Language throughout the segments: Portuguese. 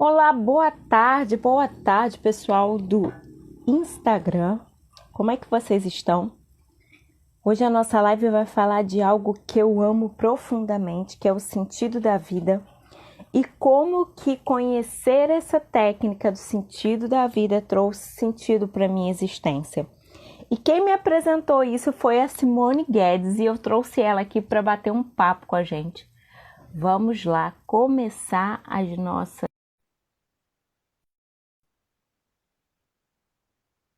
Olá, boa tarde, pessoal do Instagram. Como é que vocês estão? Hoje a nossa live vai falar de algo que eu amo profundamente, que é o sentido da vida e como que conhecer essa técnica do sentido da vida trouxe sentido para minha existência. E quem me apresentou isso foi a Simone Guedes e eu trouxe ela aqui para bater um papo com a gente. Vamos lá começar as nossas...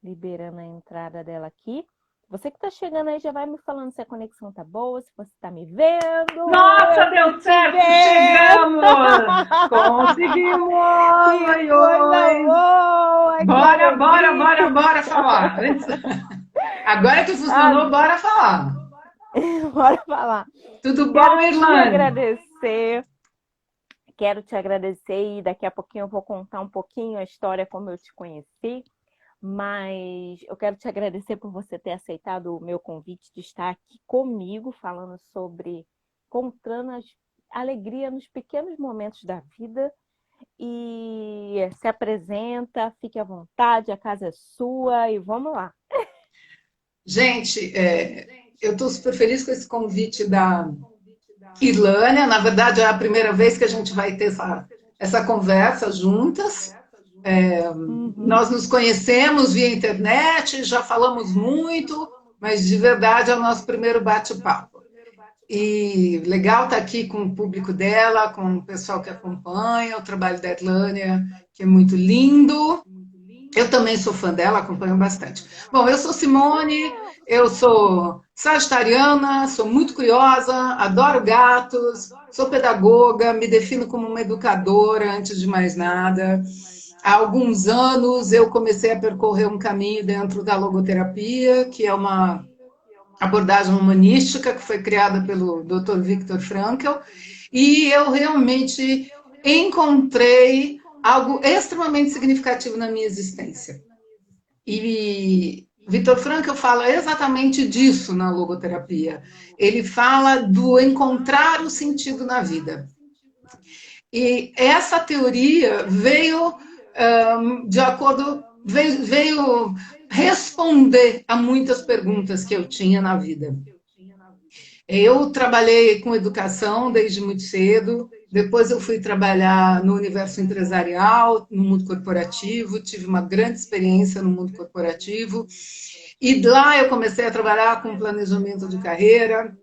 Liberando a entrada dela aqui. Você que tá chegando aí já vai me falando se a conexão tá boa, se você tá me vendo. Nossa, deu certo, chegamos! Conseguimos! Que Oi, coisa oi! boa! Que Bora alegria! falar! Agora que funcionou, bora falar! Bora falar. Tudo bom, Quero te Irlane? agradecer. Quero te agradecer e daqui a pouquinho eu vou contar um pouquinho a história como eu te conheci. Mas eu quero te agradecer por você ter aceitado o meu convite de estar aqui comigo, falando sobre encontrando a alegria nos pequenos momentos da vida. E se apresenta, fique à vontade, a casa é sua e vamos lá. Gente, eu estou super feliz com esse convite da Irlânia. Na verdade, é a primeira vez que a gente vai ter essa conversa juntas. Uhum. Nós nos conhecemos via internet, já falamos muito, mas de verdade é o nosso primeiro bate-papo. E legal estar aqui com o público dela, com o pessoal que acompanha o trabalho da Irlânia, que é muito lindo. Eu também sou fã dela, acompanho bastante. Bom, eu sou Simone, eu sou sagitariana, sou muito curiosa, adoro gatos, sou pedagoga, me defino como uma educadora antes de mais nada. Há alguns anos eu comecei a percorrer um caminho dentro da logoterapia, que é uma abordagem humanística que foi criada pelo Dr. Viktor Frankl, e eu realmente encontrei algo extremamente significativo na minha existência. E Viktor Frankl fala exatamente disso na logoterapia. Ele fala do encontrar o sentido na vida. E essa teoria veio de acordo, veio responder a muitas perguntas que eu tinha na vida. Eu trabalhei com educação desde muito cedo, depois eu fui trabalhar no universo empresarial, no mundo corporativo, tive uma grande experiência no mundo corporativo, e lá eu comecei a trabalhar com planejamento de carreira,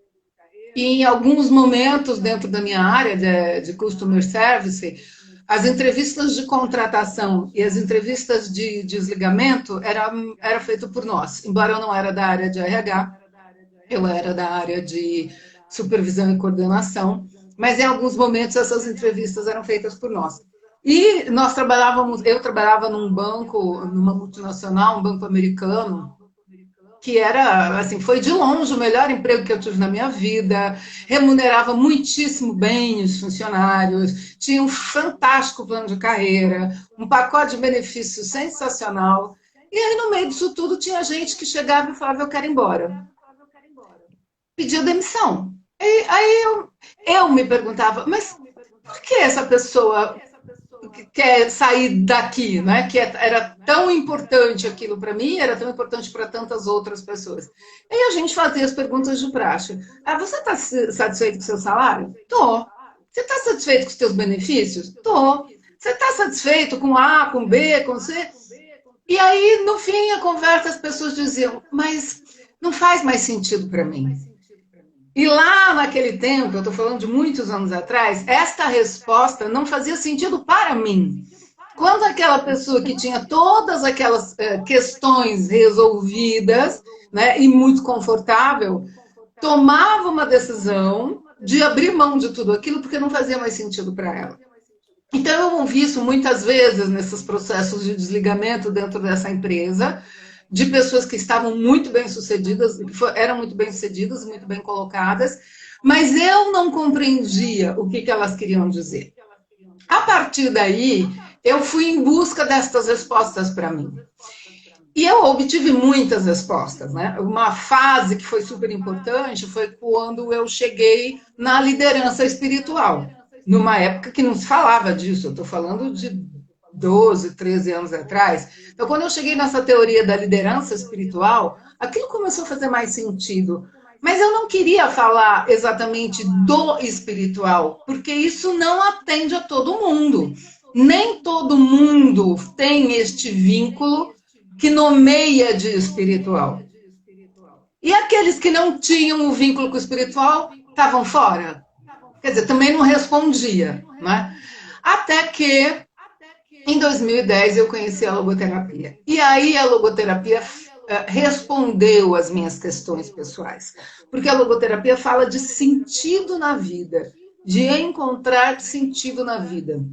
e em alguns momentos dentro da minha área de customer service, as entrevistas de contratação e as entrevistas de desligamento era feito por nós, embora eu não era da área de RH, eu era da área de supervisão e coordenação, mas em alguns momentos essas entrevistas eram feitas por nós. E nós trabalhávamos, eu trabalhava num banco, numa multinacional, um banco americano, que era, assim, foi de longe o melhor emprego que eu tive na minha vida, remunerava muitíssimo bem os funcionários, tinha um fantástico plano de carreira, um pacote de benefícios sensacional. E aí, no meio disso tudo, tinha gente que chegava e falava, eu quero ir embora. Pediu demissão. E aí eu me perguntava, mas por que essa pessoa quer sair daqui, né? Que era tão importante aquilo para mim, era tão importante para tantas outras pessoas. E a gente fazia as perguntas de praxe. Ah, você está satisfeito com o seu salário? Tô. Você está satisfeito com os seus benefícios? Tô. Você está satisfeito com A, com B, com C? E aí, no fim, a conversa, as pessoas diziam, mas não faz mais sentido para mim. E lá naquele tempo, eu estou falando de muitos anos atrás, esta resposta não fazia sentido para mim. Quando aquela pessoa que tinha todas aquelas questões resolvidas, né, e muito confortável, tomava uma decisão de abrir mão de tudo aquilo porque não fazia mais sentido para ela. Então, eu ouvi isso muitas vezes nesses processos de desligamento dentro dessa empresa, de pessoas que estavam muito bem sucedidas, eram muito bem sucedidas, muito bem colocadas, mas eu não compreendia o que elas queriam dizer. A partir daí, eu fui em busca destas respostas para mim. E eu obtive muitas respostas, né? Uma fase que foi super importante foi quando eu cheguei na liderança espiritual, numa época que não se falava disso, eu estou falando de 12, 13 anos atrás. Então, quando eu cheguei nessa teoria da liderança espiritual, aquilo começou a fazer mais sentido. Mas eu não queria falar exatamente do espiritual, porque isso não atende a todo mundo. Nem todo mundo tem este vínculo que nomeia de espiritual. E aqueles que não tinham o vínculo com o espiritual estavam fora. Quer dizer, também não respondia, né? Até que em 2010 eu conheci a logoterapia. E aí a logoterapia respondeu às minhas questões pessoais. Porque a logoterapia fala de sentido na vida, de encontrar sentido na vida.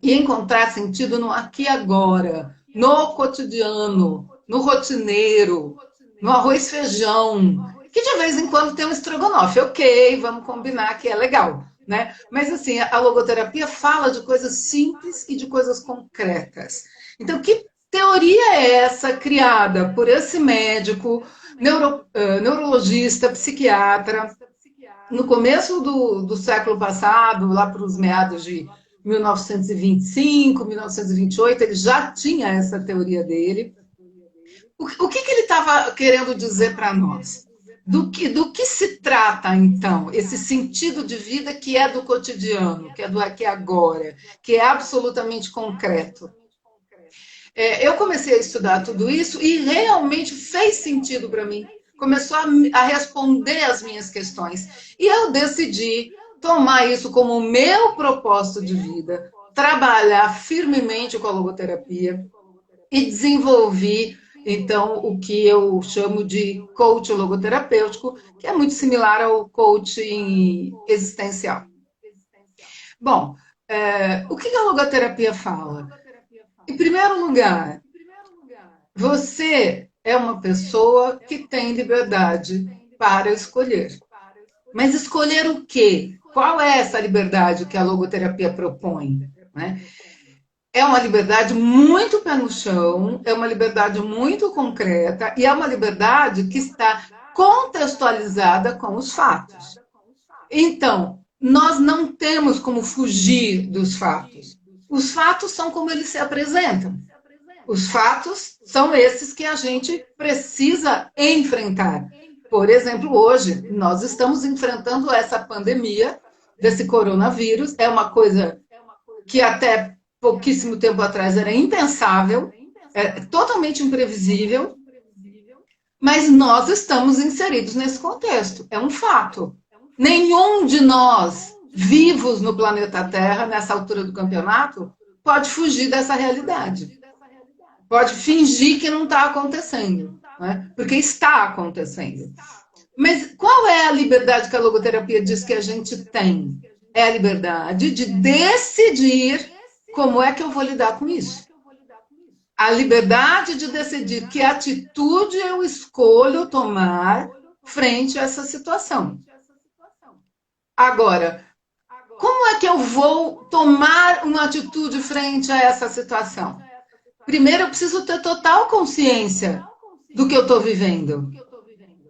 E encontrar sentido no aqui e agora, no cotidiano, no rotineiro, no arroz e feijão, que de vez em quando tem um estrogonofe. Ok, vamos combinar que é legal. Né? Mas assim, a logoterapia fala de coisas simples e de coisas concretas. Então, que teoria é essa criada por esse médico, neurologista, psiquiatra, no começo do século passado, lá para os meados de 1925, 1928, ele já tinha essa teoria dele. O que ele estava querendo dizer para nós? Do que se trata, então, esse sentido de vida que é do cotidiano, que é do aqui e agora, que é absolutamente concreto? Eu comecei a estudar tudo isso e realmente fez sentido para mim. Começou a responder as minhas questões. E eu decidi tomar isso como meu propósito de vida, trabalhar firmemente com a logoterapia e desenvolvi então, o que eu chamo de coaching logoterapêutico, que é muito similar ao coaching existencial. Bom, o que a logoterapia fala? Em primeiro lugar, você é uma pessoa que tem liberdade para escolher. Mas escolher o quê? Qual é essa liberdade que a logoterapia propõe? Né? É uma liberdade muito pé no chão, é uma liberdade muito concreta e é uma liberdade que está contextualizada com os fatos. Então, nós não temos como fugir dos fatos. Os fatos são como eles se apresentam. Os fatos são esses que a gente precisa enfrentar. Por exemplo, hoje, nós estamos enfrentando essa pandemia desse coronavírus. É uma coisa que até pouquíssimo tempo atrás era impensável, totalmente imprevisível, mas nós estamos inseridos nesse contexto. É um fato. Nenhum de nós, vivos no planeta Terra, nessa altura do campeonato, pode fugir dessa realidade. Pode fingir que não está acontecendo, né? Porque está acontecendo. Mas qual é a liberdade que a logoterapia diz que a gente tem? É a liberdade de decidir como é que eu vou lidar com isso. A liberdade de decidir que atitude eu escolho tomar frente a essa situação. Agora, como é que eu vou tomar uma atitude frente a essa situação? Primeiro, eu preciso ter total consciência do que eu estou vivendo.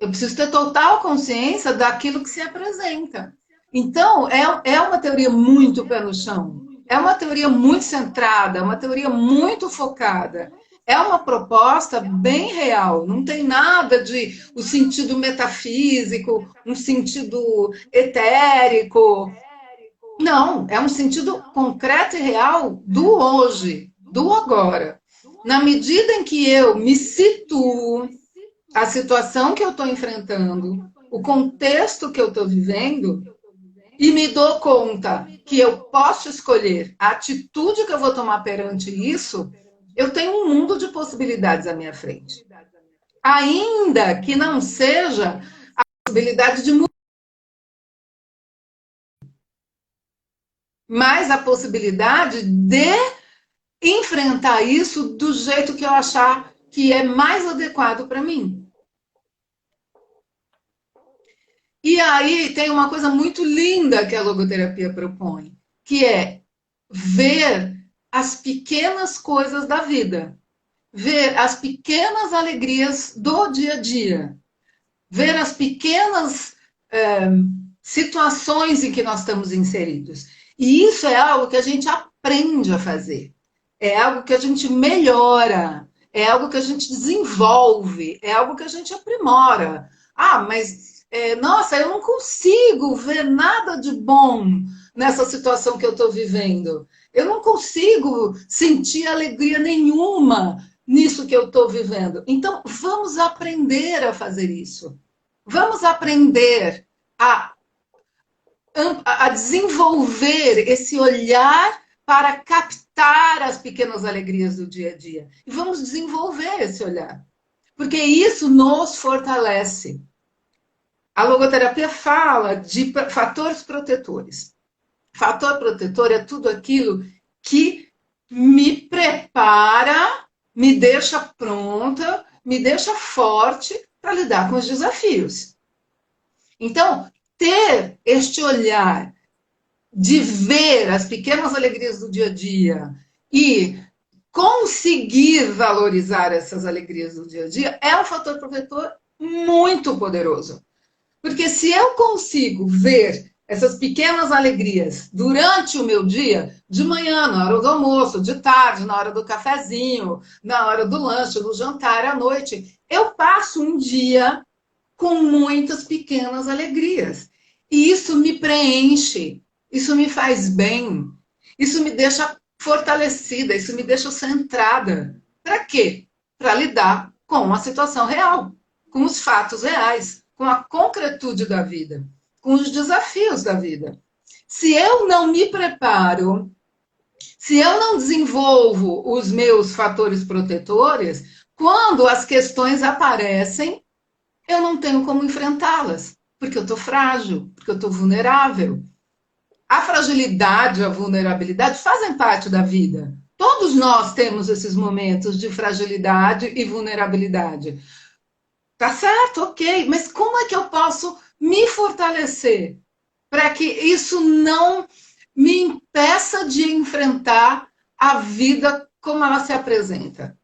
Eu preciso ter total consciência daquilo que se apresenta. Então, é uma teoria muito pé no chão. É uma teoria muito centrada, é uma teoria muito focada. É uma proposta bem real, não tem nada de o sentido metafísico, um sentido etérico. Não, é um sentido concreto e real do hoje, do agora. Na medida em que eu me situo, a situação que eu estou enfrentando, o contexto que eu estou vivendo, e me dou conta que eu posso escolher a atitude que eu vou tomar perante isso, eu tenho um mundo de possibilidades à minha frente. Ainda que não seja a possibilidade de mudar, mas a possibilidade de enfrentar isso do jeito que eu achar que é mais adequado para mim. E aí tem uma coisa muito linda que a logoterapia propõe, que é ver as pequenas coisas da vida, ver as pequenas alegrias do dia a dia, ver as pequenas situações em que nós estamos inseridos. E isso é algo que a gente aprende a fazer, é algo que a gente melhora, é algo que a gente desenvolve, é algo que a gente aprimora. Ah, mas nossa, eu não consigo ver nada de bom nessa situação que eu estou vivendo. Eu não consigo sentir alegria nenhuma nisso que eu estou vivendo. Então, vamos aprender a fazer isso. Vamos aprender a, a desenvolver esse olhar para captar as pequenas alegrias do dia a dia. E vamos desenvolver esse olhar, porque isso nos fortalece. A logoterapia fala de fatores protetores. Fator protetor é tudo aquilo que me prepara, me deixa pronta, me deixa forte para lidar com os desafios. Então, ter este olhar de ver as pequenas alegrias do dia a dia e conseguir valorizar essas alegrias do dia a dia é um fator protetor muito poderoso. Porque se eu consigo ver essas pequenas alegrias durante o meu dia, de manhã, na hora do almoço, de tarde, na hora do cafezinho, na hora do lanche, do jantar, à noite, eu passo um dia com muitas pequenas alegrias. E isso me preenche, isso me faz bem, isso me deixa fortalecida, isso me deixa centrada. Para quê? Para lidar com a situação real, com os fatos reais, com a concretude da vida, com os desafios da vida. Se eu não me preparo, se eu não desenvolvo os meus fatores protetores, quando as questões aparecem, eu não tenho como enfrentá-las, porque eu estou frágil, porque eu estou vulnerável. A fragilidade e a vulnerabilidade fazem parte da vida. Todos nós temos esses momentos de fragilidade e vulnerabilidade. Tá certo, ok, mas como é que eu posso me fortalecer para que isso não me impeça de enfrentar a vida como ela se apresenta?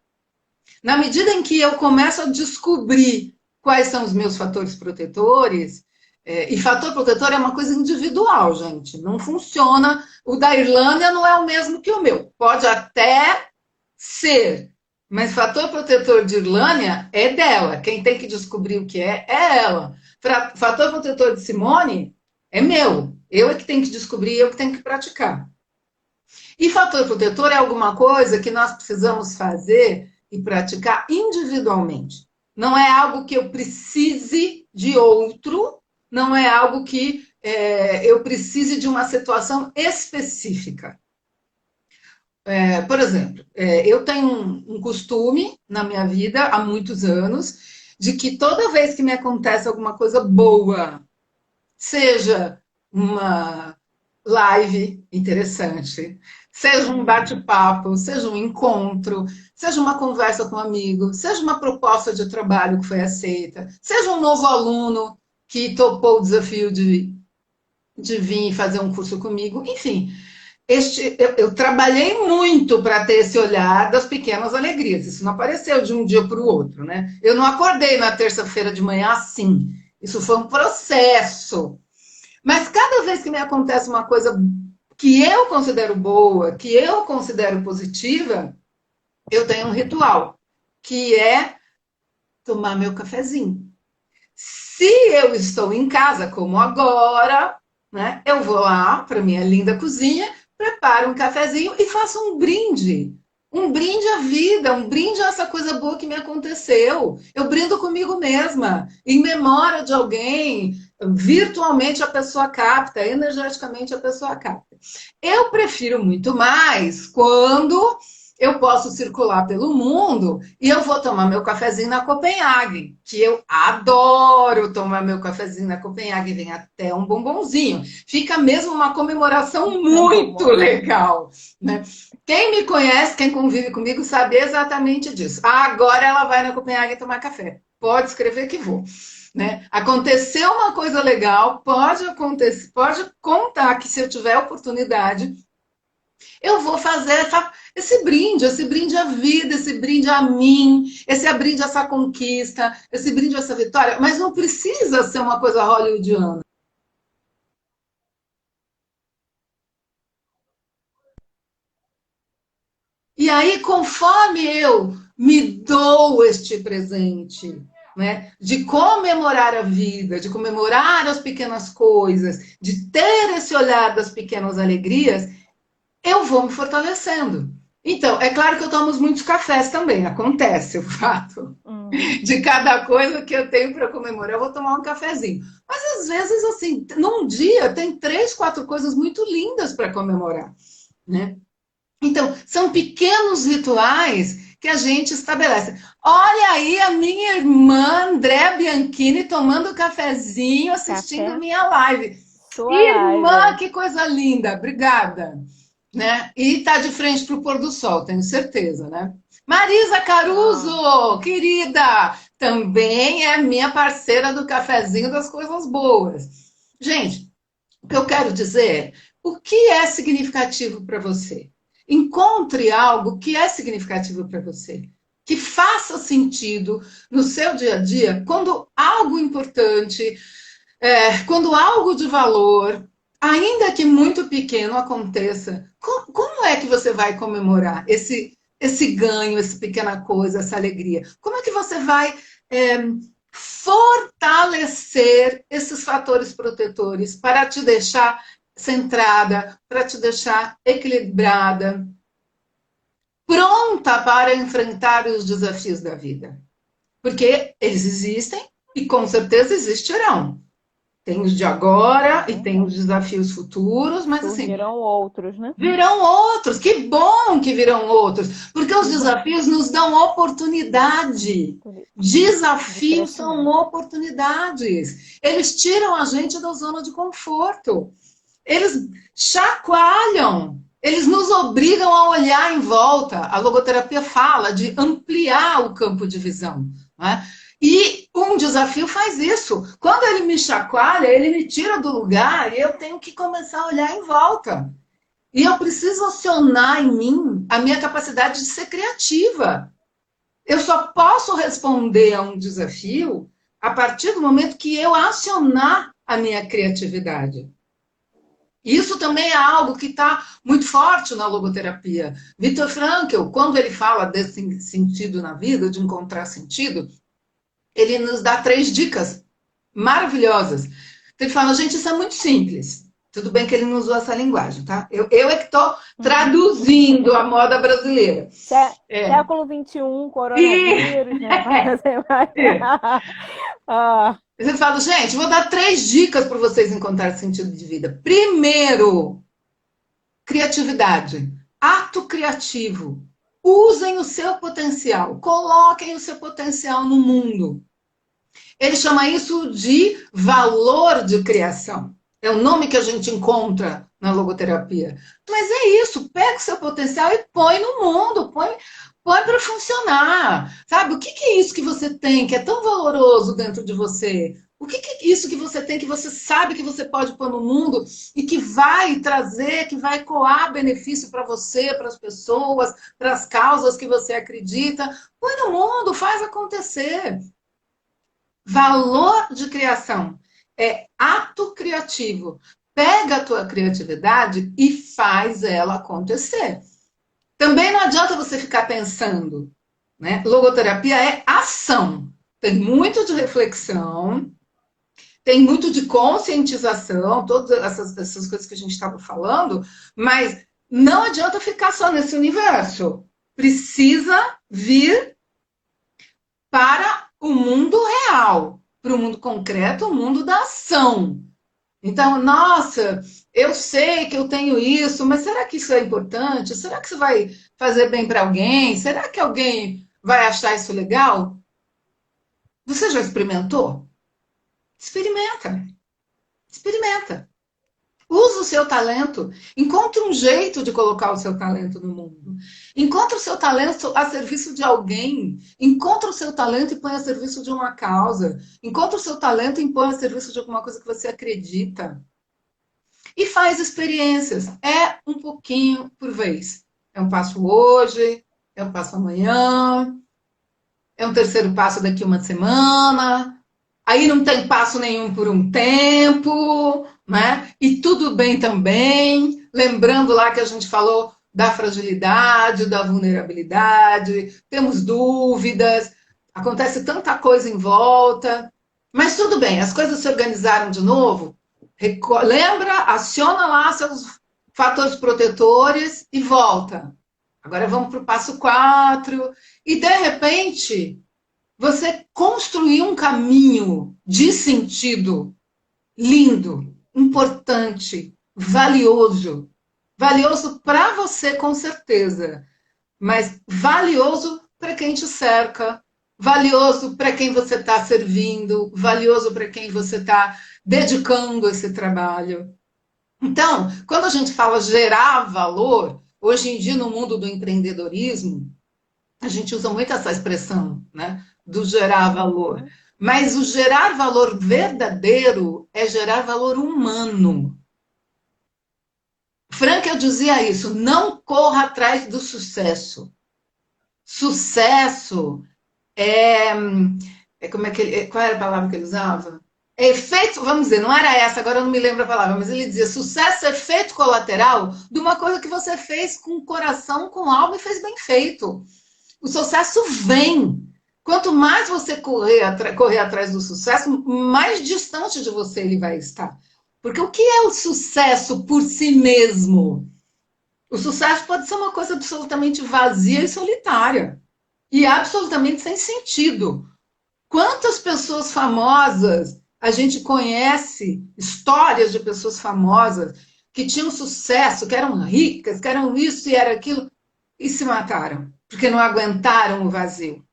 Na medida em que eu começo a descobrir quais são os meus fatores protetores, e fator protetor é uma coisa individual, gente, não funciona. O da Irlânia não é o mesmo que o meu, pode até ser, mas fator protetor de Irlânia é dela. Quem tem que descobrir o que é ela. Fator protetor de Simone é meu. Eu é que tenho que descobrir, eu que tenho que praticar. E fator protetor é alguma coisa que nós precisamos fazer e praticar individualmente. Não é algo que eu precise de outro, não é algo que eu precise de uma situação específica. Por exemplo, eu tenho um costume na minha vida, há muitos anos, de que toda vez que me acontece alguma coisa boa, seja uma live interessante, seja um bate-papo, seja um encontro, seja uma conversa com um amigo, seja uma proposta de trabalho que foi aceita, seja um novo aluno que topou o desafio de vir fazer um curso comigo, enfim. Eu trabalhei muito para ter esse olhar das pequenas alegrias. Isso não apareceu de um dia para o outro, né? Eu não acordei na terça-feira de manhã assim. Isso foi um processo. Mas cada vez que me acontece uma coisa que eu considero boa, que eu considero positiva, eu tenho um ritual, que é tomar meu cafezinho. Se eu estou em casa, como agora, né, eu vou lá para minha linda cozinha, preparo um cafezinho e faço um brinde. Um brinde à vida, um brinde a essa coisa boa que me aconteceu. Eu brindo comigo mesma, em memória de alguém, virtualmente a pessoa capta, energeticamente a pessoa capta. Eu prefiro muito mais quando eu posso circular pelo mundo e eu vou tomar meu cafezinho na Copenhague, que eu adoro tomar meu cafezinho na Copenhague, vem até um bombonzinho. Fica mesmo uma comemoração muito legal, né? Quem me conhece, quem convive comigo, sabe exatamente disso. Agora ela vai na Copenhague tomar café. Pode escrever que vou. Né? Aconteceu uma coisa legal, pode acontecer, pode contar que se eu tiver oportunidade, eu vou fazer esse brinde à vida, esse brinde a mim, esse brinde a essa conquista, esse brinde a essa vitória, mas não precisa ser uma coisa hollywoodiana. E aí, conforme eu me dou este presente, né, de comemorar a vida, de comemorar as pequenas coisas, de ter esse olhar das pequenas alegrias, eu vou me fortalecendo. Então, é claro que eu tomo muitos cafés também, acontece o fato Uhum. de cada coisa que eu tenho para comemorar, eu vou tomar um cafezinho. Mas às vezes, assim, num dia tem 3, 4 coisas muito lindas para comemorar, né? Então, são pequenos rituais que a gente estabelece. Olha aí a minha irmã André Bianchini tomando cafezinho, assistindo a Café, minha live. sua Irmã, live. que coisa linda, obrigada. Né? E está de frente para o pôr do sol, tenho certeza, né? Marisa Ah, Caruso, querida, também é minha parceira do cafezinho das coisas boas. Gente, o que eu quero dizer é, o que é significativo para você? Encontre algo que é significativo para você, que faça sentido no seu dia a dia, quando algo importante, quando algo de valor, ainda que muito pequeno, aconteça. Como é que você vai comemorar esse ganho, essa pequena coisa, essa alegria? Como é que você vai é, fortalecer esses fatores protetores para te deixar centrada, para te deixar equilibrada, pronta para enfrentar os desafios da vida? Porque eles existem e com certeza existirão. Tem os de é agora e tem os verdade. desafios futuros, mas assim, Surgirão outros, né? virão outros. Que bom que virão outros, porque os Exato. desafios nos dão oportunidade. De Desafios são crescimento. oportunidades. Eles tiram a gente da zona de conforto. Eles chacoalham. Eles nos obrigam a olhar em volta. A logoterapia fala de ampliar o campo de visão. Né? E um desafio faz isso. Quando ele me chacoalha, ele me tira do lugar e eu tenho que começar a olhar em volta. E eu preciso acionar em mim a minha capacidade de ser criativa. Eu só posso responder a um desafio a partir do momento que eu acionar a minha criatividade. Isso também é algo que está muito forte na logoterapia. Viktor Frankl, quando ele fala desse sentido na vida, de encontrar sentido, ele nos dá 3 dicas maravilhosas. Ele fala, gente, isso é muito simples. Tudo bem que ele não usou essa linguagem, tá? Eu é que estou Uhum. traduzindo a moda brasileira. É. Século XXI, E, coronavírus, né? Você vai... Ah, Você fala, gente, vou dar 3 dicas para vocês encontrarem sentido de vida. Primeiro, criatividade. Ato criativo. Usem o seu potencial. Coloquem o seu potencial no mundo. Ele chama isso de valor de criação. É o nome que a gente encontra na logoterapia. Mas é isso, pega o seu potencial e põe no mundo, põe para funcionar. Sabe, o que é isso que você tem, que é tão valoroso dentro de você? O que é isso que você tem, que você sabe que você pode pôr no mundo e que vai trazer, que vai coar benefício para você, para as pessoas, para as causas que você acredita? Põe no mundo, faz acontecer. Valor de criação é ato criativo. Pega a tua criatividade e faz ela acontecer. Também não adianta você ficar pensando, né? Logoterapia é ação. Tem muito de reflexão, tem muito de conscientização, todas essas coisas que a gente estava falando, mas não adianta ficar só nesse universo. Precisa vir para o mundo real, para o mundo concreto, o mundo da ação. Então, nossa, eu sei que eu tenho isso, mas será que isso é importante? Será que isso vai fazer bem para alguém? Será que alguém vai achar isso legal? Você já experimentou? Experimenta, experimenta. Usa o seu talento. Encontre um jeito de colocar o seu talento no mundo. Encontre o seu talento a serviço de alguém. Encontre o seu talento e põe a serviço de uma causa. Encontre o seu talento e põe a serviço de alguma coisa que você acredita. E faz experiências. É um pouquinho por vez. É um passo hoje, é um passo amanhã, é um terceiro passo daqui uma semana, aí não tem passo nenhum por um tempo, né? E tudo bem também. Lembrando lá que a gente falou da fragilidade, da vulnerabilidade, temos dúvidas, acontece tanta coisa em volta, mas tudo bem, as coisas se organizaram de novo. Lembra, aciona lá seus fatores protetores e volta. Agora vamos para o passo 4. E, de repente, você construiu um caminho de sentido lindo, importante, valioso. Valioso para você, com certeza, mas valioso para quem te cerca, valioso para quem você está servindo, valioso para quem você está dedicando esse trabalho. Então, quando a gente fala gerar valor, hoje em dia, no mundo do empreendedorismo, a gente usa muito essa expressão, né? Do gerar valor. Mas o gerar valor verdadeiro é gerar valor humano. Frankl dizia isso: não corra atrás do sucesso. Sucesso como é que qual era a palavra que ele usava? É efeito, vamos dizer, não era essa, agora eu não me lembro a palavra, mas ele dizia: sucesso é efeito colateral de uma coisa que você fez com coração, com alma e fez bem feito. O sucesso vem. Quanto mais você correr atrás do sucesso, mais distante de você ele vai estar. Porque o que é o sucesso por si mesmo? O sucesso pode ser uma coisa absolutamente vazia e solitária. E absolutamente sem sentido. Quantas pessoas famosas a gente conhece, histórias de pessoas famosas que tinham sucesso, que eram ricas, que eram isso e era aquilo, e se mataram, porque não aguentaram o vazio.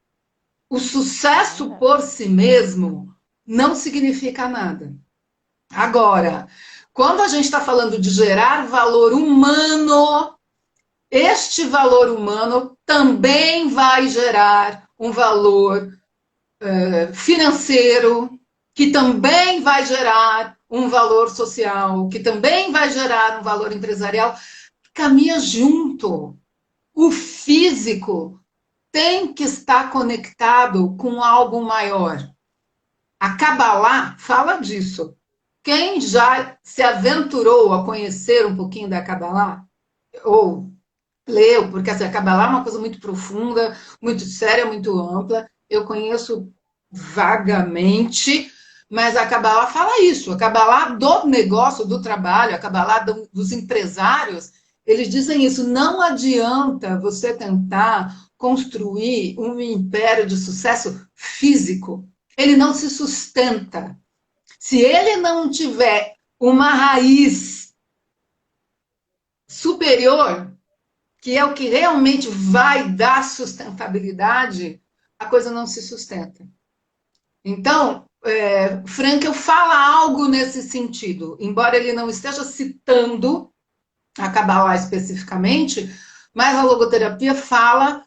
O sucesso por si mesmo não significa nada. Agora, quando a gente está falando de gerar valor humano, este valor humano também vai gerar um valor financeiro, que também vai gerar um valor social, que também vai gerar um valor empresarial, caminha junto. O físico tem que estar conectado com algo maior. A Kabbalah fala disso. Quem já se aventurou a conhecer um pouquinho da Kabbalah, ou leu, porque assim, a Kabbalah é uma coisa muito profunda, muito séria, muito ampla. Eu conheço vagamente, mas a Kabbalah fala isso. A Kabbalah do negócio, do trabalho, a Kabbalah dos empresários, eles dizem isso. Não adianta você tentar construir um império de sucesso físico. Ele não se sustenta. Se ele não tiver uma raiz superior, que é o que realmente vai dar sustentabilidade, a coisa não se sustenta. Então, Frankl fala algo nesse sentido, embora ele não esteja citando a Kabbalah especificamente, mas a logoterapia fala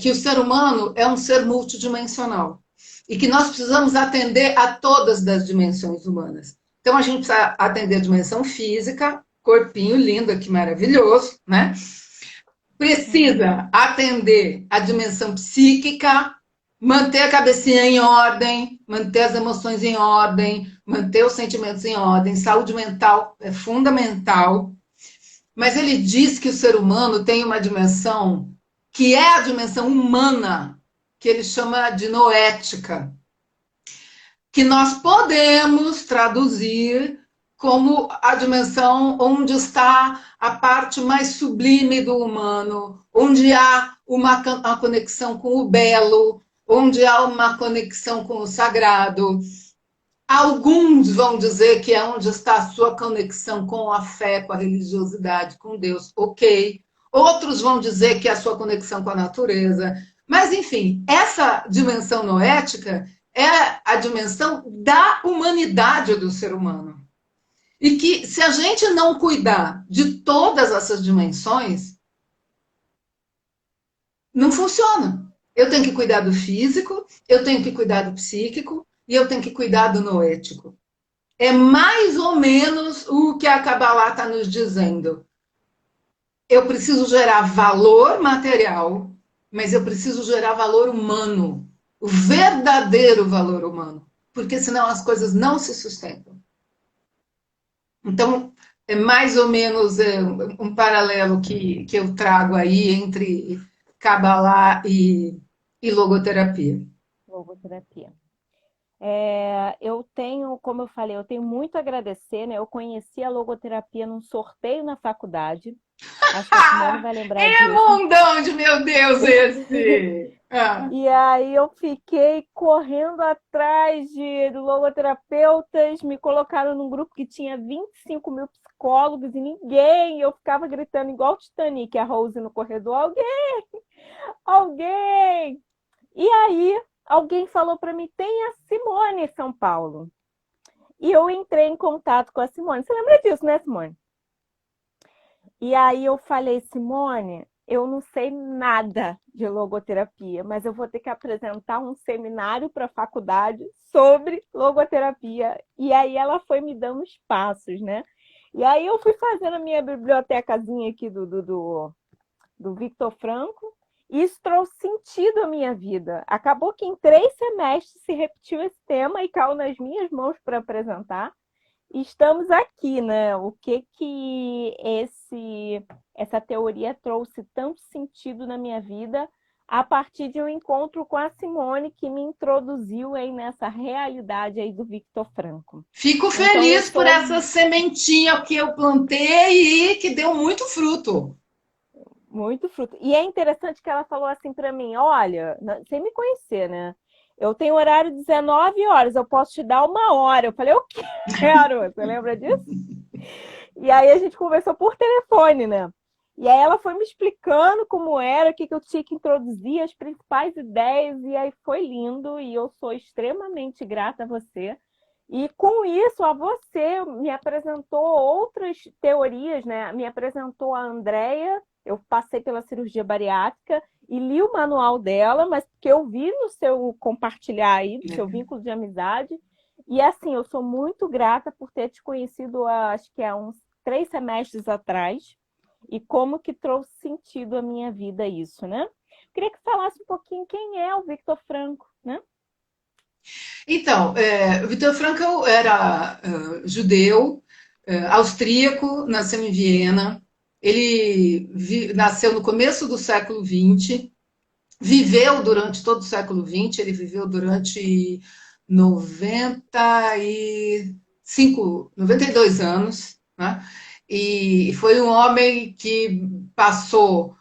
que o ser humano é um ser multidimensional e que nós precisamos atender a todas as dimensões humanas. Então, a gente precisa atender a dimensão física, corpinho lindo, que maravilhoso, né? Precisa atender a dimensão psíquica, manter a cabecinha em ordem, manter as emoções em ordem, manter os sentimentos em ordem. Saúde mental é fundamental. Mas ele diz que o ser humano tem uma dimensão que é a dimensão humana, que ele chama de noética, que nós podemos traduzir como a dimensão onde está a parte mais sublime do humano, onde há uma conexão com o belo, onde há uma conexão com o sagrado. Alguns vão dizer que é onde está a sua conexão com a fé, com a religiosidade, com Deus, ok. Outros vão dizer que é a sua conexão com a natureza. Mas, enfim, essa dimensão noética é a dimensão da humanidade do ser humano. E que, se a gente não cuidar de todas essas dimensões, não funciona. Eu tenho que cuidar do físico, eu tenho que cuidar do psíquico e eu tenho que cuidar do noético. É mais ou menos o que a Kabbalah está nos dizendo. Eu preciso gerar valor material, mas eu preciso gerar valor humano, o verdadeiro valor humano, porque senão as coisas não se sustentam. Então, é mais ou menos um paralelo que eu trago aí entre Kabbalah e logoterapia. Logoterapia. Eu tenho, como eu falei, eu tenho muito a agradecer, né? Eu conheci a logoterapia num sorteio na faculdade. Acho que a Simone vai lembrar É disso. mundão de meu Deus esse! Ah, E aí eu fiquei correndo atrás de logoterapeutas, me colocaram num grupo que tinha 25 mil psicólogos e ninguém. Eu ficava gritando igual o Titanic, a Rose no corredor, alguém, alguém. E aí alguém falou para mim, tem a Simone em São Paulo. E eu entrei em contato com a Simone. Você lembra disso, né, Simone? E aí eu falei, Simone, eu não sei nada de logoterapia, mas eu vou ter que apresentar um seminário para a faculdade sobre logoterapia. E aí ela foi me dando os passos, né? E aí eu fui fazendo a minha bibliotecazinha aqui do Victor Franco, e isso trouxe sentido à minha vida. Acabou que em 3 semestres se repetiu esse tema e caiu nas minhas mãos para apresentar. E estamos aqui, né? O que essa teoria trouxe tanto sentido na minha vida a partir de um encontro com a Simone, que me introduziu aí nessa realidade aí do Victor Franco. fico Então eu feliz por sou essa sementinha que eu plantei e que deu muito fruto. muito fruto. E é interessante que ela falou assim para mim: olha, sem me conhecer, né? Eu tenho horário 19 horas, eu posso te dar 1 hora. Eu falei, eu quero. Você lembra disso? E aí a gente conversou por telefone, né? E aí ela foi me explicando como era, o que eu tinha que introduzir, as principais ideias, e aí foi lindo, e eu sou extremamente grata a você. E com isso, a você me apresentou outras teorias, né? Me apresentou a Andrea, eu passei pela cirurgia bariátrica e li o manual dela, mas porque eu vi no seu compartilhar aí, no seu vínculo de amizade. E assim, eu sou muito grata por ter te conhecido, acho que há uns 3 semestres atrás, e como que trouxe sentido à minha vida isso, né? Queria que falasse um pouquinho quem é o Victor Franco, né? Então, o Viktor Frankl era judeu, austríaco, nasceu em Viena. Ele nasceu no começo do século XX, viveu durante todo o século XX, ele viveu durante 92 anos, né? E foi um homem que passou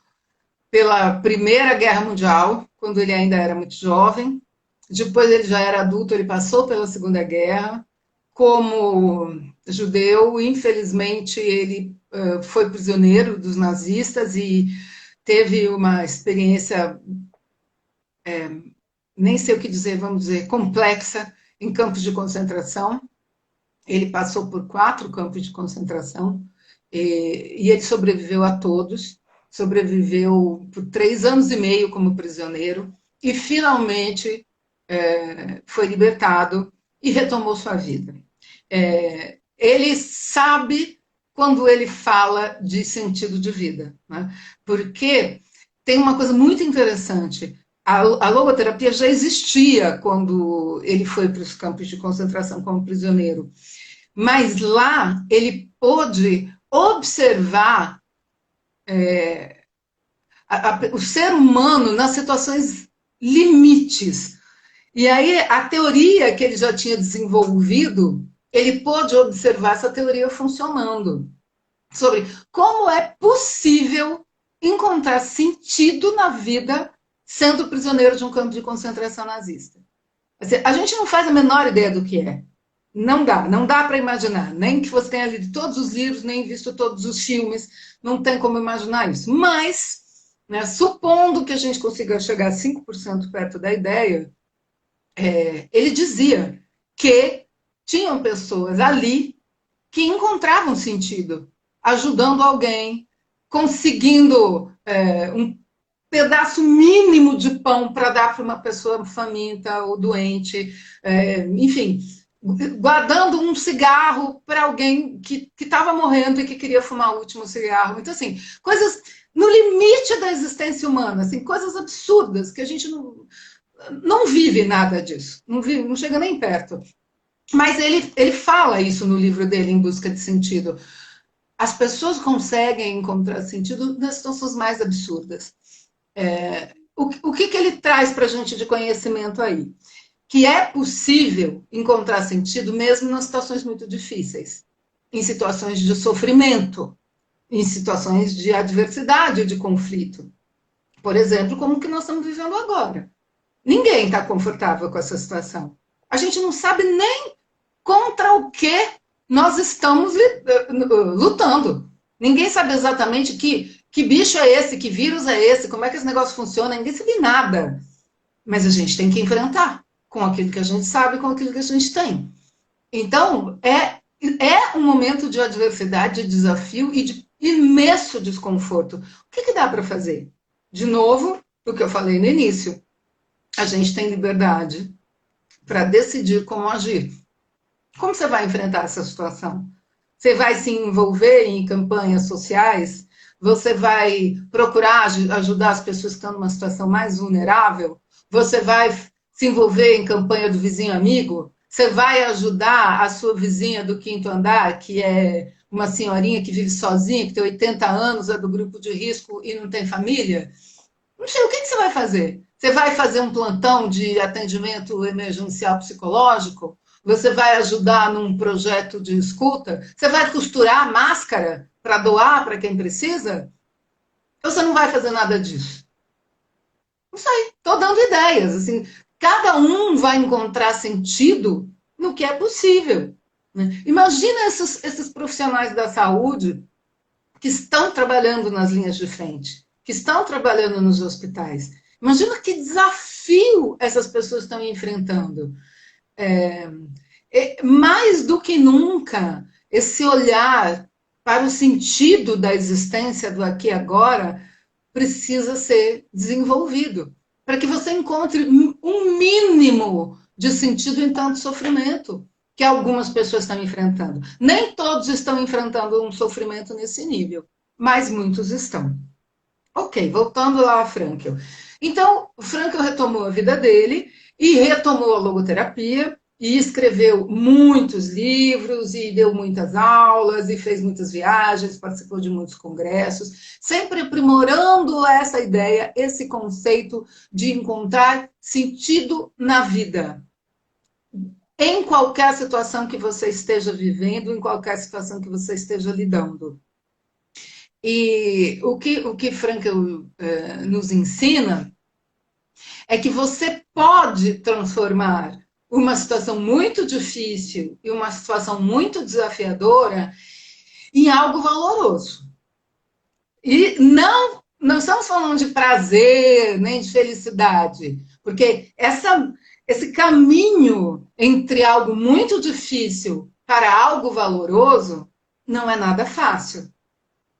pela Primeira Guerra Mundial, quando ele ainda era muito jovem. Depois ele já era adulto, ele passou pela Segunda Guerra. Como judeu, infelizmente, ele foi prisioneiro dos nazistas e teve uma experiência, nem sei o que dizer, vamos dizer, complexa em campos de concentração. Ele passou por 4 campos de concentração e ele sobreviveu a todos. Sobreviveu por 3 anos e meio como prisioneiro e finalmente foi libertado e retomou sua vida. Ele sabe quando ele fala de sentido de vida, né? Porque tem uma coisa muito interessante. A logoterapia já existia quando ele foi para os campos de concentração como prisioneiro, mas lá ele pôde observar o ser humano nas situações limites. E aí, a teoria que ele já tinha desenvolvido, ele pôde observar essa teoria funcionando. Sobre como é possível encontrar sentido na vida sendo prisioneiro de um campo de concentração nazista. A gente não faz a menor ideia do que é. Não dá para imaginar. Nem que você tenha lido todos os livros, nem visto todos os filmes, não tem como imaginar isso. Mas, né, supondo que a gente consiga chegar a 5% perto da ideia, ele dizia que tinham pessoas ali que encontravam sentido, ajudando alguém, conseguindo um pedaço mínimo de pão para dar para uma pessoa faminta ou doente, enfim, guardando um cigarro para alguém que estava morrendo e que queria fumar o último cigarro. Então, assim, coisas no limite da existência humana, assim, coisas absurdas que a gente não vive nada disso, não chega nem perto. Mas ele fala isso no livro dele, Em Busca de Sentido. as pessoas conseguem encontrar sentido nas situações mais absurdas. O que ele traz para a gente de conhecimento aí? Que é possível encontrar sentido mesmo nas situações muito difíceis, em situações de sofrimento, em situações de adversidade, de conflito. Por exemplo, como o que nós estamos vivendo agora. Ninguém está confortável com essa situação. A gente não sabe nem contra o que nós estamos lutando. Ninguém sabe exatamente que bicho é esse, que vírus é esse, como é que esse negócio funciona, ninguém sabe nada. Mas a gente tem que enfrentar com aquilo que a gente sabe, com aquilo que a gente tem. Então, é um momento de adversidade, de desafio e de imenso desconforto. O que dá para fazer? De novo, o que eu falei no início, a gente tem liberdade para decidir como agir. Como você vai enfrentar essa situação? Você vai se envolver em campanhas sociais? Você vai procurar ajudar as pessoas que estão numa situação mais vulnerável? Você vai se envolver em campanha do vizinho amigo? Você vai ajudar a sua vizinha do quinto andar, que é uma senhorinha que vive sozinha, que tem 80 anos, é do grupo de risco e não tem família? Não sei, o que você vai fazer? Você vai fazer um plantão de atendimento emergencial psicológico? Você vai ajudar num projeto de escuta? Você vai costurar máscara para doar para quem precisa? Ou você não vai fazer nada disso? Não sei, estou dando ideias. Assim, cada um vai encontrar sentido no que é possível. Né? Imagina esses profissionais da saúde que estão trabalhando nas linhas de frente, que estão trabalhando nos hospitais. Imagina que desafio essas pessoas estão enfrentando. Mais do que nunca, esse olhar para o sentido da existência do aqui e agora precisa ser desenvolvido, para que você encontre um mínimo de sentido em tanto sofrimento que algumas pessoas estão enfrentando. Nem todos estão enfrentando um sofrimento nesse nível, mas muitos estão. Ok, voltando lá a Frankl. Então, Frankl retomou a vida dele e retomou a logoterapia e escreveu muitos livros e deu muitas aulas e fez muitas viagens, participou de muitos congressos, sempre aprimorando essa ideia, esse conceito de encontrar sentido na vida. Em qualquer situação que você esteja vivendo, em qualquer situação que você esteja lidando. E o que Frankl nos ensina é que você pode transformar uma situação muito difícil e uma situação muito desafiadora em algo valoroso. E não estamos falando de prazer, nem de felicidade, porque esse caminho entre algo muito difícil para algo valoroso não é nada fácil,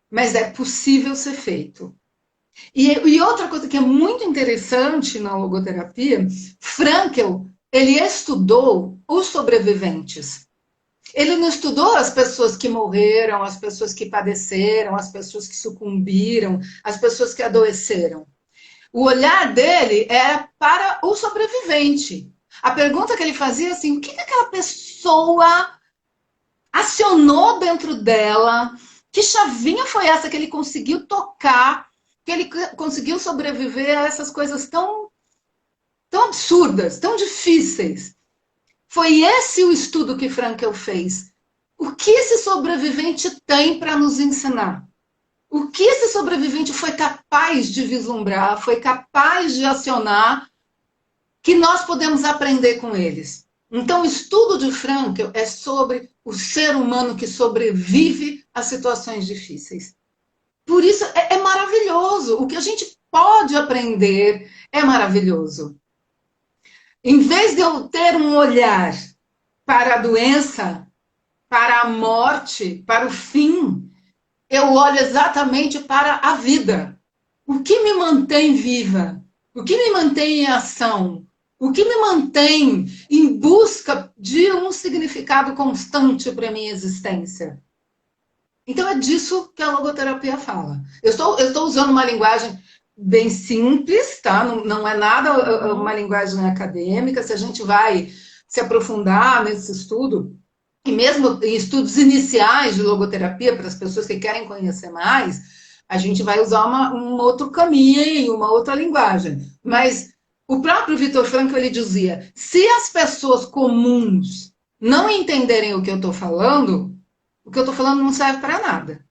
mas é possível ser feito. E outra coisa que é muito interessante na logoterapia, Frankl, ele estudou os sobreviventes. Ele não estudou as pessoas que morreram, as pessoas que padeceram, as pessoas que sucumbiram, as pessoas que adoeceram. O olhar dele era para o sobrevivente. A pergunta que ele fazia é assim, o que aquela pessoa acionou dentro dela? Que chavinha foi essa que ele conseguiu tocar, que ele conseguiu sobreviver a essas coisas tão absurdas, tão difíceis? Foi esse o estudo que Frankl fez. O que esse sobrevivente tem para nos ensinar? O que esse sobrevivente foi capaz de vislumbrar, foi capaz de acionar, que nós podemos aprender com eles? Então, o estudo de Frankl é sobre o ser humano que sobrevive a situações difíceis. Por isso, é maravilhoso. O que a gente pode aprender é maravilhoso. Em vez de eu ter um olhar para a doença, para a morte, para o fim, eu olho exatamente para a vida. O que me mantém viva? O que me mantém em ação? O que me mantém em busca de um significado constante para a minha existência? Então é disso que a logoterapia fala. Eu estou usando uma linguagem bem simples, tá? Não é nada uma linguagem acadêmica. Se a gente vai se aprofundar nesse estudo, e mesmo em estudos iniciais de logoterapia, para as pessoas que querem conhecer mais, a gente vai usar um outro caminho, uma outra linguagem. Mas o próprio Viktor Frankl, ele dizia, se as pessoas comuns não entenderem o que eu estou falando, o que eu estou falando não serve para nada.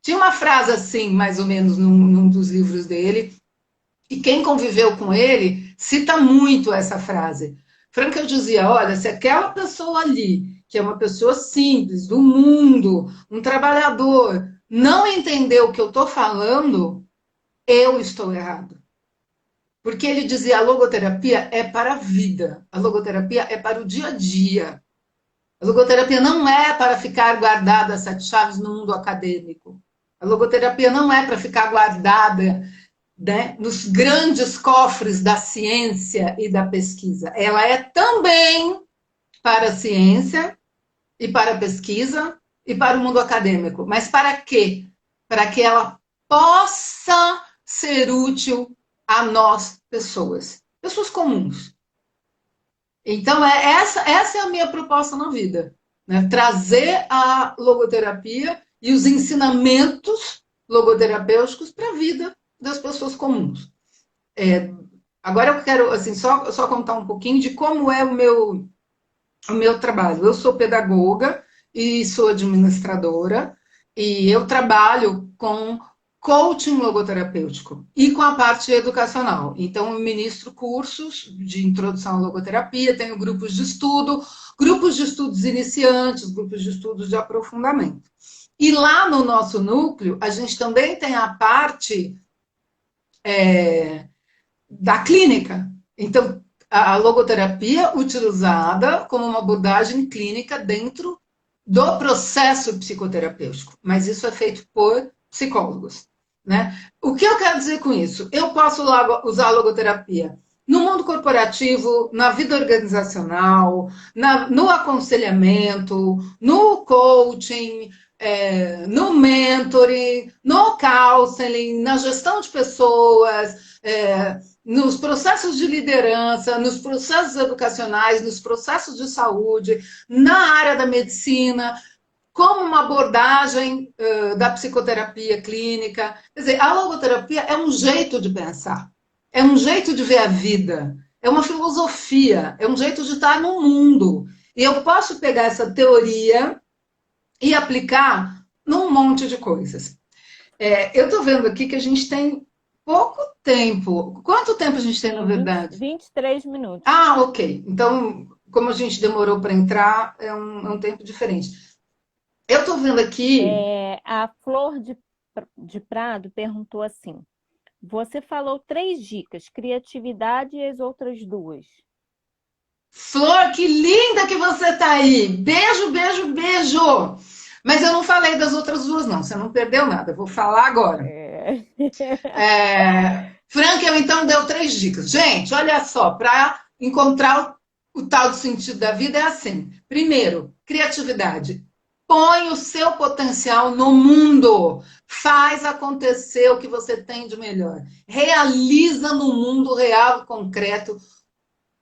Tinha uma frase assim, mais ou menos, num dos livros dele, e quem conviveu com ele cita muito essa frase. Frankl dizia, olha, se aquela pessoa ali, que é uma pessoa simples, do mundo, um trabalhador, não entendeu o que eu estou falando, eu estou errado. Porque ele dizia, a logoterapia é para a vida, a logoterapia é para o dia a dia. A logoterapia não é para ficar guardada a sete chaves no mundo acadêmico. A logoterapia não é para ficar guardada, né, nos grandes cofres da ciência e da pesquisa. Ela é também para a ciência e para a pesquisa e para o mundo acadêmico. Mas para quê? Para que ela possa ser útil a nós, pessoas. Pessoas comuns. Então, essa é a minha proposta na vida. Né? Trazer a logoterapia e os ensinamentos logoterapêuticos para a vida das pessoas comuns. Agora eu quero assim, só contar um pouquinho de como é o meu trabalho. Eu sou pedagoga e sou administradora, e eu trabalho com coaching logoterapêutico e com a parte educacional. Então, eu ministro cursos de introdução à logoterapia, tenho grupos de estudos iniciantes, grupos de estudos de aprofundamento. E lá no nosso núcleo, a gente também tem a parte da clínica. Então, a logoterapia utilizada como uma abordagem clínica dentro do processo psicoterapêutico, mas isso é feito por psicólogos. Né? O que eu quero dizer com isso? Eu posso usar a logoterapia no mundo corporativo, na vida organizacional, no aconselhamento, no coaching, no mentoring, no counseling, na gestão de pessoas, nos processos de liderança, nos processos educacionais, nos processos de saúde, na área da medicina, como uma abordagem da psicoterapia clínica. Quer dizer, a logoterapia é um jeito de pensar, é um jeito de ver a vida, é uma filosofia, é um jeito de estar no mundo. E eu posso pegar essa teoria e aplicar num monte de coisas. Eu estou vendo aqui que a gente tem pouco tempo. Quanto tempo a gente tem, na verdade? 23 minutos. Ah, ok. Então, como a gente demorou para entrar, é um tempo diferente. Eu estou vendo aqui. A Flor de Prado perguntou assim: você falou 3 dicas, criatividade e as outras 2. Flor, que linda que você está aí. Beijo, beijo, beijo. Mas eu não falei das outras 2, não. Você não perdeu nada. Eu vou falar agora. Frankl, então, deu 3 dicas. Gente, olha só, para encontrar o tal do sentido da vida é assim. Primeiro, criatividade. Põe o seu potencial no mundo. Faz acontecer o que você tem de melhor. Realiza no mundo real e concreto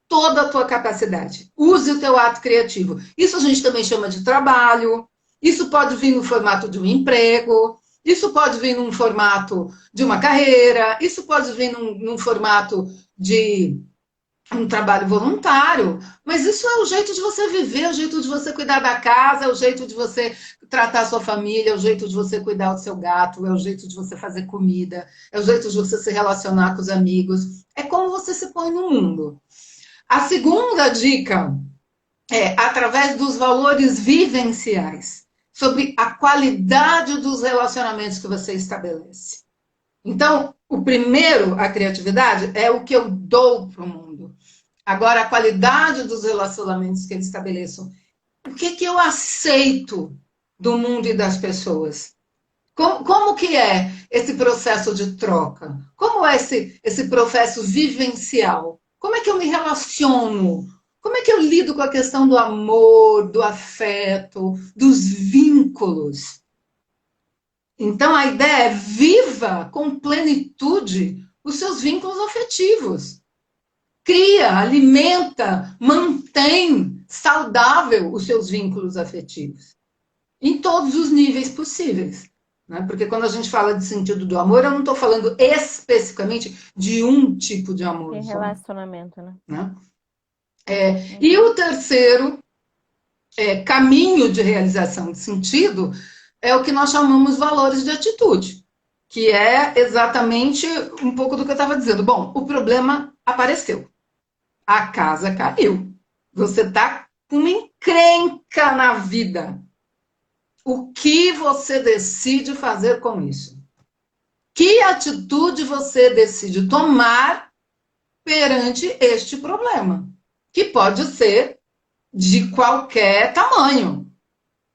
toda a tua capacidade. Use o teu ato criativo. Isso a gente também chama de trabalho. Isso pode vir no formato de um emprego. Isso pode vir num formato de uma carreira. Isso pode vir num formato de um trabalho voluntário, mas isso é o jeito de você viver, é o jeito de você cuidar da casa, é o jeito de você tratar a sua família, é o jeito de você cuidar do seu gato, é o jeito de você fazer comida, é o jeito de você se relacionar com os amigos, é como você se põe no mundo. A segunda dica é através dos valores vivenciais, sobre a qualidade dos relacionamentos que você estabelece. Então, o primeiro, a criatividade, é o que eu dou para o mundo. Agora, a qualidade dos relacionamentos que eu estabeleço. O que eu aceito do mundo e das pessoas? Como que é esse processo de troca? Como é esse processo vivencial? Como é que eu me relaciono? Como é que eu lido com a questão do amor, do afeto, dos vínculos? Então, a ideia é viva com plenitude os seus vínculos afetivos. Cria, alimenta, mantém saudável os seus vínculos afetivos, em todos os níveis possíveis. Né? Porque quando a gente fala de sentido do amor, eu não estou falando especificamente de um tipo de amor. Tem relacionamento, né? Né? E o terceiro caminho de realização de sentido é o que nós chamamos valores de atitude, que é exatamente um pouco do que eu estava dizendo. Bom, o problema apareceu, a casa caiu, você está com uma encrenca na vida. O que você decide fazer com isso? Que atitude você decide tomar perante este problema? Que pode ser de qualquer tamanho.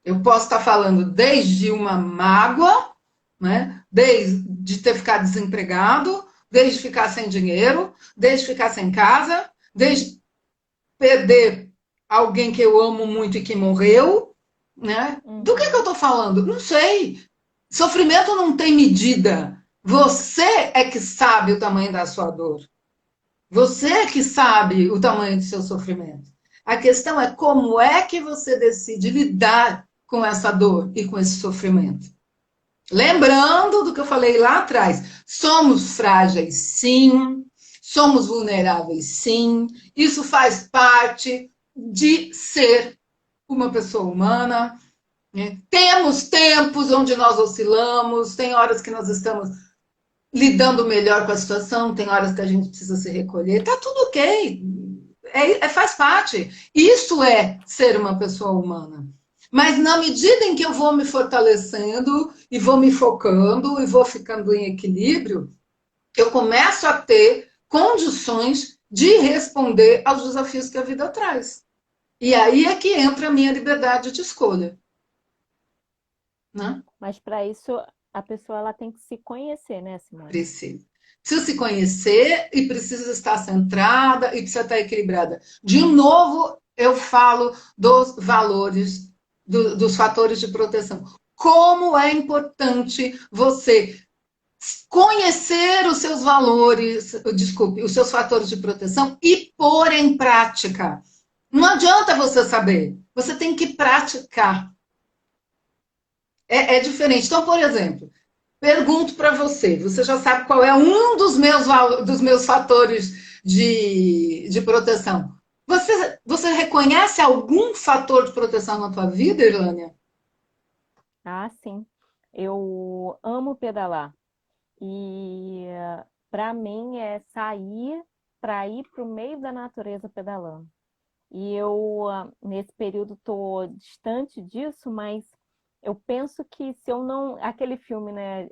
Eu posso estar falando desde uma mágoa, né? Desde ter ficado desempregado, desde ficar sem dinheiro, desde ficar sem casa, desde perder alguém que eu amo muito e que morreu, né? Do que eu estou falando? Não sei. Sofrimento não tem medida. Você é que sabe o tamanho da sua dor. Você é que sabe o tamanho do seu sofrimento. A questão é como é que você decide lidar com essa dor e com esse sofrimento. Lembrando do que eu falei lá atrás, somos frágeis, sim, somos vulneráveis, sim, isso faz parte de ser uma pessoa humana. Né? Temos tempos onde nós oscilamos, tem horas que nós estamos lidando melhor com a situação, tem horas que a gente precisa se recolher, tá tudo ok, faz parte. Isso é ser uma pessoa humana. Mas na medida em que eu vou me fortalecendo e vou me focando e vou ficando em equilíbrio, eu começo a ter condições de responder aos desafios que a vida traz. E aí é que entra a minha liberdade de escolha. Né? Mas para isso a pessoa ela tem que se conhecer, né, Simone? Precisa. Precisa se conhecer e precisa estar centrada e precisa estar equilibrada. De novo, eu falo dos valores, dos fatores de proteção. Como é importante você conhecer os seus valores, desculpe, os seus fatores de proteção e pôr em prática. Não adianta você saber, você tem que praticar. É diferente. Então, por exemplo, pergunto para você, você já sabe qual é um dos meus fatores de proteção. Você reconhece algum fator de proteção na tua vida, Irlânia? Ah, sim. Eu amo pedalar. E para mim é sair para ir para o meio da natureza pedalando. E eu, nesse período, estou distante disso, mas eu penso que se eu não... Aquele filme, né,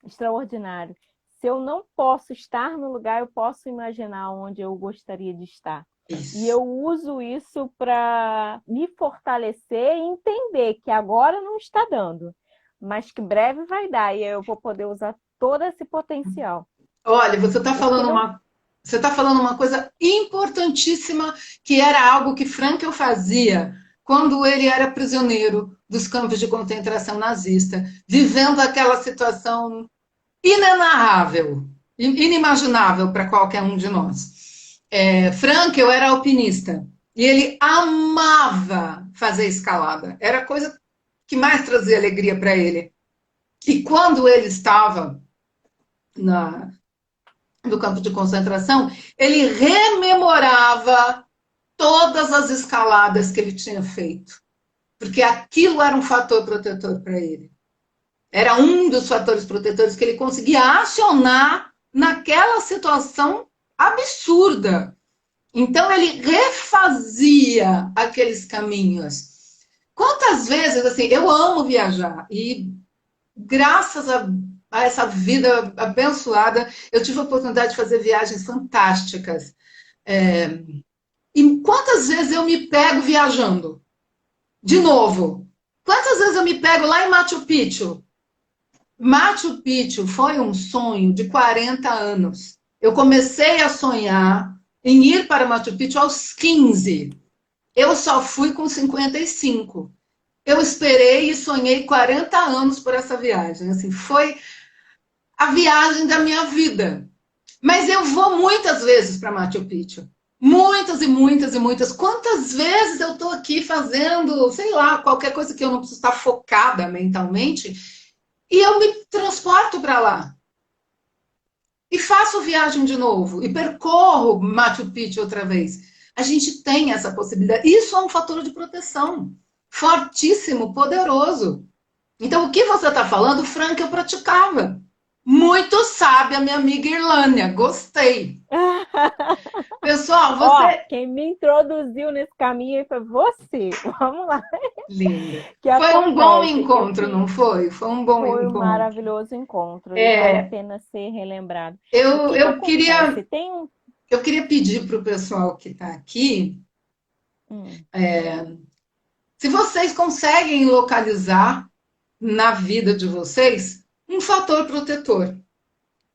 Extraordinário. Se eu não posso estar no lugar, eu posso imaginar onde eu gostaria de estar. Isso. E eu uso isso para me fortalecer e entender que agora não está dando, mas que breve vai dar e eu vou poder usar todo esse potencial. Olha, você está falando uma coisa importantíssima, que era algo que Frankl fazia quando ele era prisioneiro dos campos de concentração nazista, vivendo aquela situação inenarrável, inimaginável para qualquer um de nós. Frankl era alpinista e ele amava fazer escalada. Era a coisa que mais trazia alegria para ele. E quando ele estava no campo de concentração, ele rememorava todas as escaladas que ele tinha feito, porque aquilo era um fator protetor para ele. Era um dos fatores protetores que ele conseguia acionar naquela situação absurda. Então, ele refazia aqueles caminhos. Quantas vezes, assim, eu amo viajar e graças a essa vida abençoada, eu tive a oportunidade de fazer viagens fantásticas. E quantas vezes eu me pego viajando? De novo. Quantas vezes eu me pego lá em Machu Picchu? Machu Picchu foi um sonho de 40 anos. Eu comecei a sonhar em ir para Machu Picchu aos 15. Eu só fui com 55. Eu esperei e sonhei 40 anos por essa viagem. Assim, foi a viagem da minha vida. Mas eu vou muitas vezes para Machu Picchu. Muitas e muitas e muitas. Quantas vezes eu estou aqui fazendo, sei lá, qualquer coisa que eu não preciso estar focada mentalmente, e eu me transporto para lá. E faço viagem de novo, e percorro Machu Picchu outra vez. A gente tem essa possibilidade. Isso é um fator de proteção fortíssimo, poderoso. Então, o que você está falando, Frank, eu praticava. Muito sábia, minha amiga Irlânia. Gostei. Pessoal, Ó, você. quem me introduziu nesse caminho aí foi você. Vamos lá. Linda. O que Foi um bom acontece? Eu encontro, não fiz, foi? Foi um bom foi um encontro. maravilhoso encontro e vale a É, pena ser relembrado. O eu, que que eu acontece? queria, Tem um. eu queria pedir para o pessoal que está aqui, Hum, se vocês conseguem localizar na vida de vocês um fator protetor.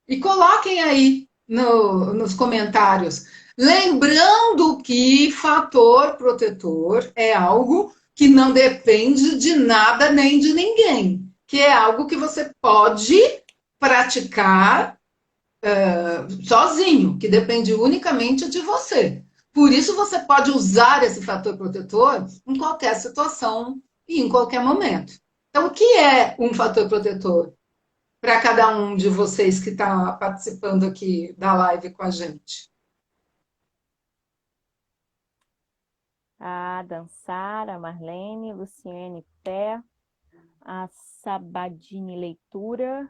E coloquem aí nos comentários. Lembrando que fator protetor é algo que não depende de nada nem de ninguém, que é algo que você pode praticar sozinho, que depende unicamente de você. Por isso, você pode usar esse fator protetor em qualquer situação e em qualquer momento. Então, o que é um fator protetor para cada um de vocês que está participando aqui da live com a gente? a Dançar, a Marlene, Luciene Pé, a Sabadini Leitura.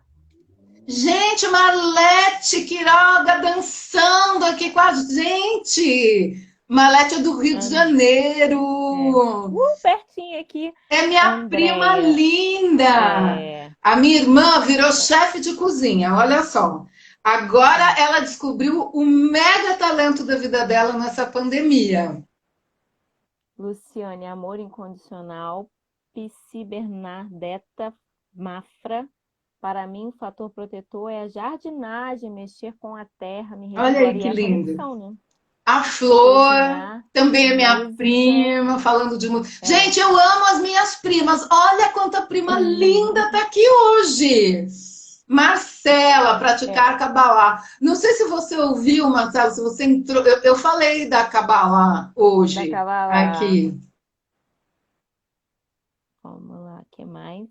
Gente, Marlete Quiroga dançando aqui com a gente. Marlete é do Rio de And... É. Janeiro. Pertinho aqui. É minha prima Andréia. linda. É, A minha irmã virou chefe de cozinha, olha só. Agora ela descobriu o mega talento da vida dela nessa pandemia. Luciane, Amor Incondicional. Psi Bernardeta Mafra. Para mim, o fator protetor é a jardinagem, mexer com a terra, me Olha aí revigora. E que é a lindo. conexão, né? A Flor Cozinhar, também é minha música. prima, falando de música. É. Gente, eu amo as minhas primas. Olha quanta prima linda tá aqui hoje. Marcela, É, praticar Kabbalah. Não sei se você ouviu, Marcela, se você entrou. Eu falei da Kabbalah hoje, daquela lá. aqui. Vamos lá, o que mais?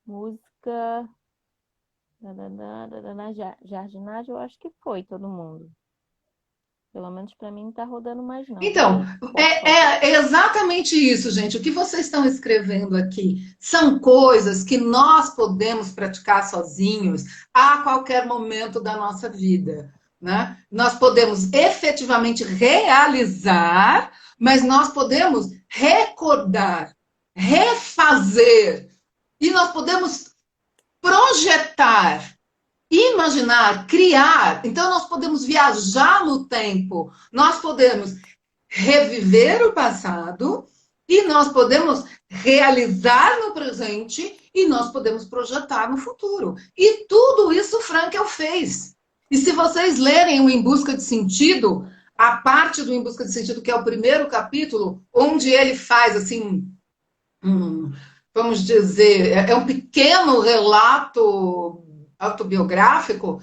Música. Jardinagem, eu acho que foi todo mundo. Pelo menos para mim não tá rodando mais, não. Então, Peraí, posso fazer? é exatamente isso, gente. O que vocês estão escrevendo aqui são coisas que nós podemos praticar sozinhos a qualquer momento da nossa vida, né? Nós podemos efetivamente realizar, mas nós podemos recordar, refazer, e nós podemos projetar, imaginar, criar. Então, nós podemos viajar no tempo, nós podemos reviver o passado e nós podemos realizar no presente e nós podemos projetar no futuro. E tudo isso Frankel fez. E se vocês lerem o Em Busca de Sentido, a parte do Em Busca de Sentido, que é o primeiro capítulo, onde ele faz assim, vamos dizer, é um pequeno relato autobiográfico,